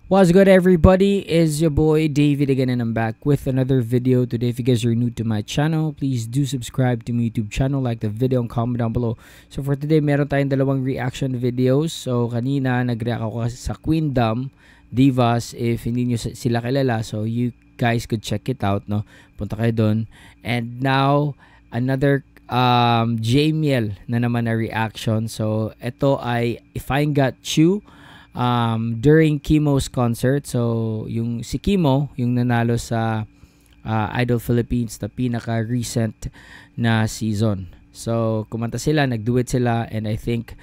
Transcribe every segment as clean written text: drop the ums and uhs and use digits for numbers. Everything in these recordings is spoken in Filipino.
What's good, everybody? Is your boy David again, and I'm back with another video. Today, if you guys are new to my channel, please do subscribe to my YouTube channel, like the video, and comment down below. So for today, meron tayong dalawang reaction videos. So kanina nag-react ako kasi sa Queendom Divas. If hindi nyo sila kilala, so you guys could check it out, no? Punta kayo doon. And now another Jamiel na naman na reaction. So ito ay If I Got You during Kimo's concert. So yung si Kimo yung nanalo sa Idol Philippines na pinaka recent na season. So kumanta sila, nagduet sila, and I think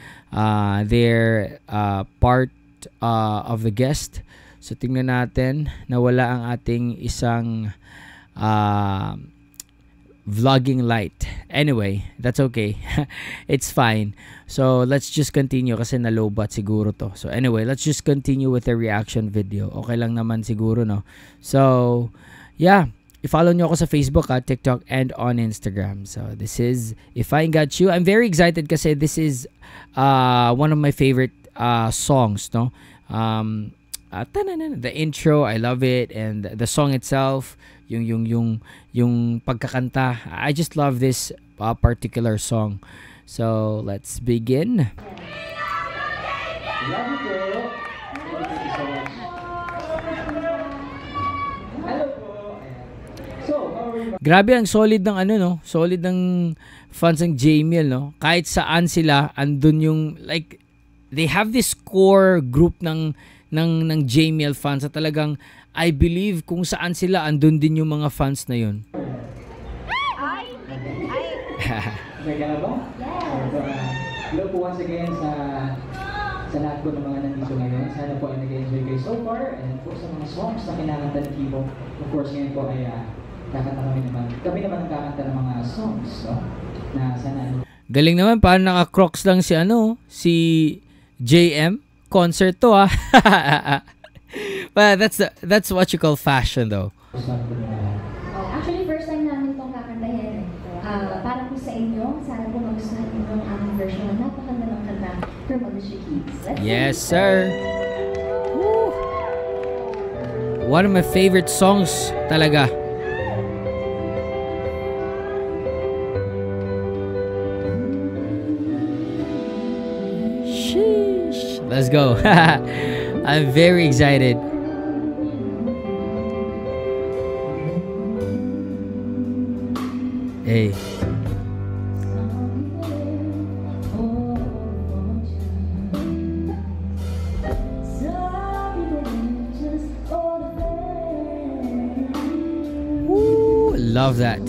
they're part of the guest. So tingnan natin, nawala ang ating isang vlogging light. Anyway, that's okay. It's fine. So let's just continue kasi nalobat siguro to. So anyway, let's just continue with the reaction video. Okay lang naman siguro, no? So yeah, i-follow nyo ako sa Facebook, TikTok, and on Instagram. So this is If I Got You. I'm very excited kasi this is one of my favorite songs, no? The intro, I love it, and the song itself, yung pagkakanta, I just love this particular song. So let's begin. Grabe, ang solid ng no, solid ng fans ng Jamiel, no? Kahit saan sila, andun yung like they have this core group ng Jamiel fans na talagang I believe kung saan sila andun din yung mga fans na yun. Hello po once again sa lahat po ng mga nandito ngayon. Sana po ay nag-enjoy kayo so far, and po sa mga songs na kinakanta ni Kimo. Of course, ngayon po ay kakanta kami naman kakanta ng mga songs, no? Na sana galing naman, paano naka-crocs lang si JM. Concert to, But that's what you call fashion, though. Actually, first time namin itong kakantahin. Para po sa inyo, sana po magustuhan niyo ang aming version ng napakanda ng kanta from Alicia Keys. Yes, sir. Woo. One of my favorite songs talaga. Sheesh. Let's go. I'm very excited. Hey. Woo, love that.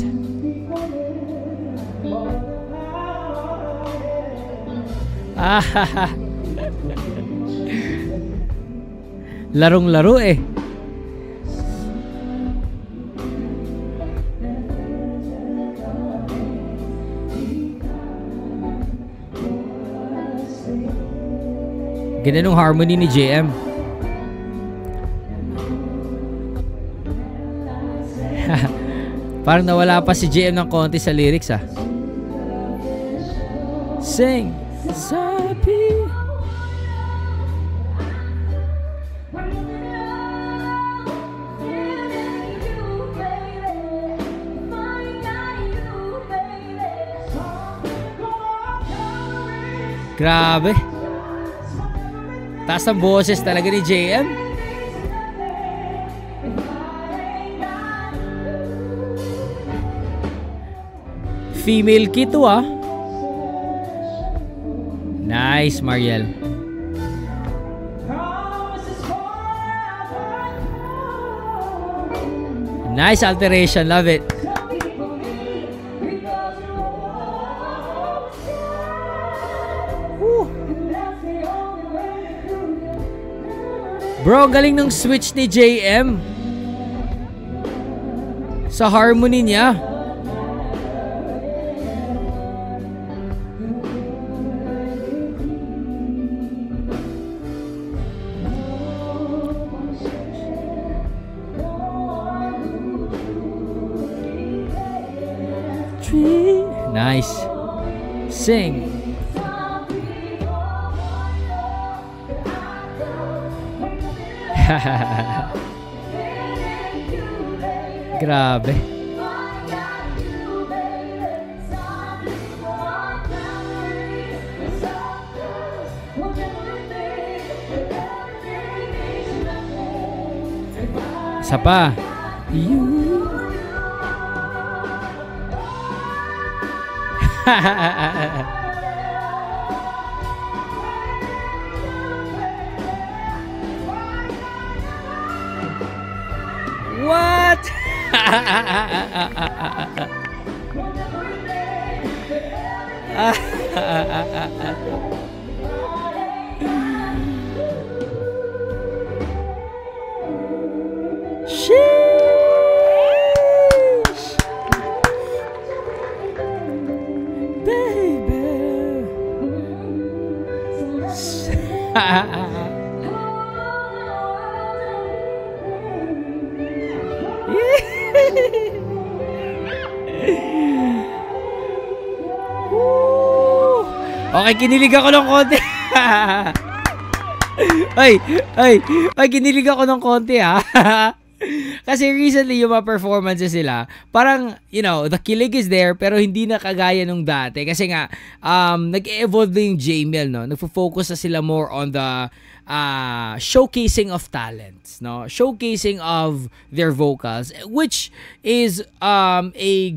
Larong-laro eh. Ganda nung harmony ni JM. Parang nawala pa si JM ng konti sa lyrics, Sing Sabi. Grabe. Taas ang boses talaga ni JM. Female key to, Nice, Mariel. Nice alteration, love it. Bro, galing ng switch ni JM sa harmony niya. Nice. Sing. Grabe. Isa pa. What? Sheesh. Baby. Okay, kinilig ako ng konti. ay, kinilig ako ng konti ha. Kasi recently yung mga performances sila, parang, you know, the kilig is there pero hindi na kagaya nung dati. Kasi nga, nag-evolve na yung Jamiel, no? Nagfo-focus na sila more on the showcasing of talents, no? Showcasing of their vocals, which is a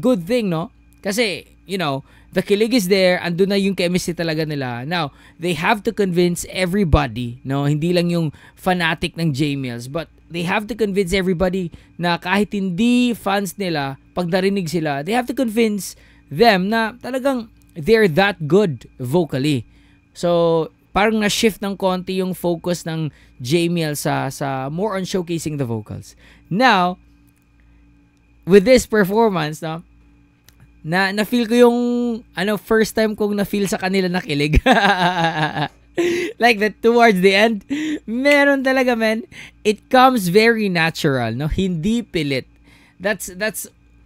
good thing, no? Kasi, you know, the kilig is there, andun na yung chemistry talaga nila. Now, they have to convince everybody, no? Hindi lang yung fanatic ng Jamiels, but they have to convince everybody na kahit hindi fans nila, pag narinig sila, they have to convince them na talagang they're that good vocally. So, parang na-shift ng konti yung focus ng Jamiel sa more on showcasing the vocals. Now, with this performance, no? Na-feel ko yung first time kong na-feel sa kanila na kilig. Like that towards the end, meron talaga, man. It comes very natural, no? Hindi pilit. That's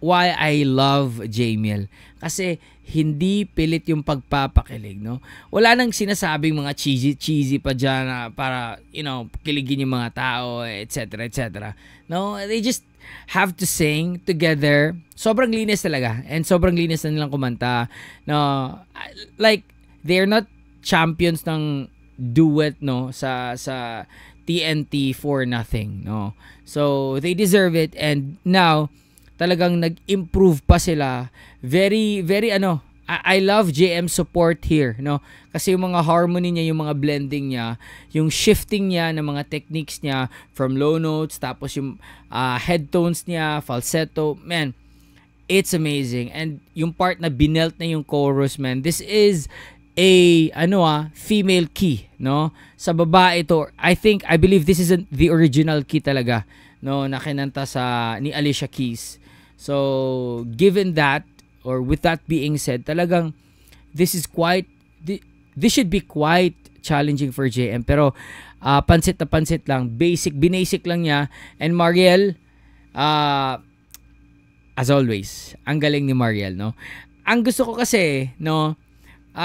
why I love Jamiel. Kasi hindi pilit yung pagpapakilig, no? Wala nang sinasabing mga cheesy pa dyan na para, you know, kiligin yung mga tao, etc., etc. No? They just have to sing together. Sobrang linis talaga. And sobrang linis na nilang kumanta. No? Like, they're not champions ng duet, no? Sa TNT for nothing, no? So, they deserve it. And now, talagang nag-improve pa sila. Very, very, I love JM's support here, no? Kasi yung mga harmony niya, yung mga blending niya, yung shifting niya ng mga techniques niya from low notes, tapos yung head tones niya, falsetto, man, it's amazing. And yung part na binelt na yung chorus, man, this is a female key, no? Sa babae ito, I believe this is the original key talaga, no, na kinanta ni Alicia Keys. So, given that, or with that being said, talagang this should be quite challenging for JM. Pero pansit na pansit lang, binasic lang niya. And Mariel, as always, ang galing ni Mariel, no? Ang gusto ko kasi, no,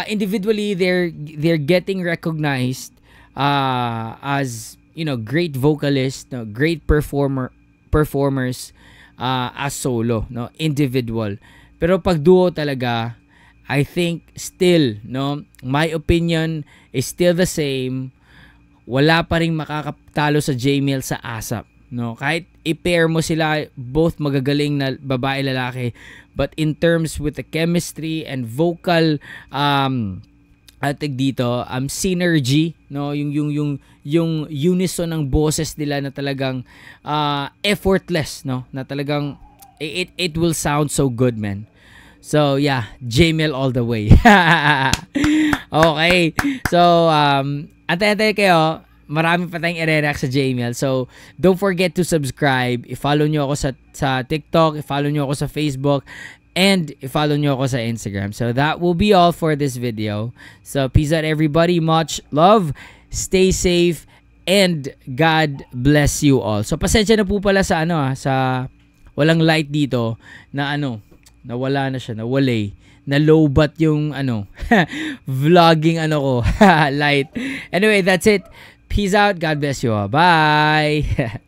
individually they're getting recognized as, you know, great vocalists, no, great performers as solo, no, individual. Pero pag duo talaga, I think still, no, my opinion is still the same. Wala pa ring makakatalo sa Jamiel sa ASAP, no? Kahit i-pair mo sila, both magagaling na babae lalaki, but in terms with the chemistry and vocal synergy, no, yung unison ng boses nila na talagang effortless, no, na talagang it will sound so good, man. So yeah, Jamiel all the way. Okay. So antay-antay kayo. Marami pa tayong i-react sa Jamiel. So don't forget to subscribe. I-follow nyo ako sa TikTok, i-follow nyo ako sa Facebook, and i-follow nyo ako sa Instagram. So that will be all for this video. So peace out everybody. Much love. Stay safe and God bless you all. So pasensya na po pala sa sa walang light dito na nawala na siya, nawalay, na lowbat yung vlogging ko light. Anyway, that's it. Peace out. God bless you all. Bye.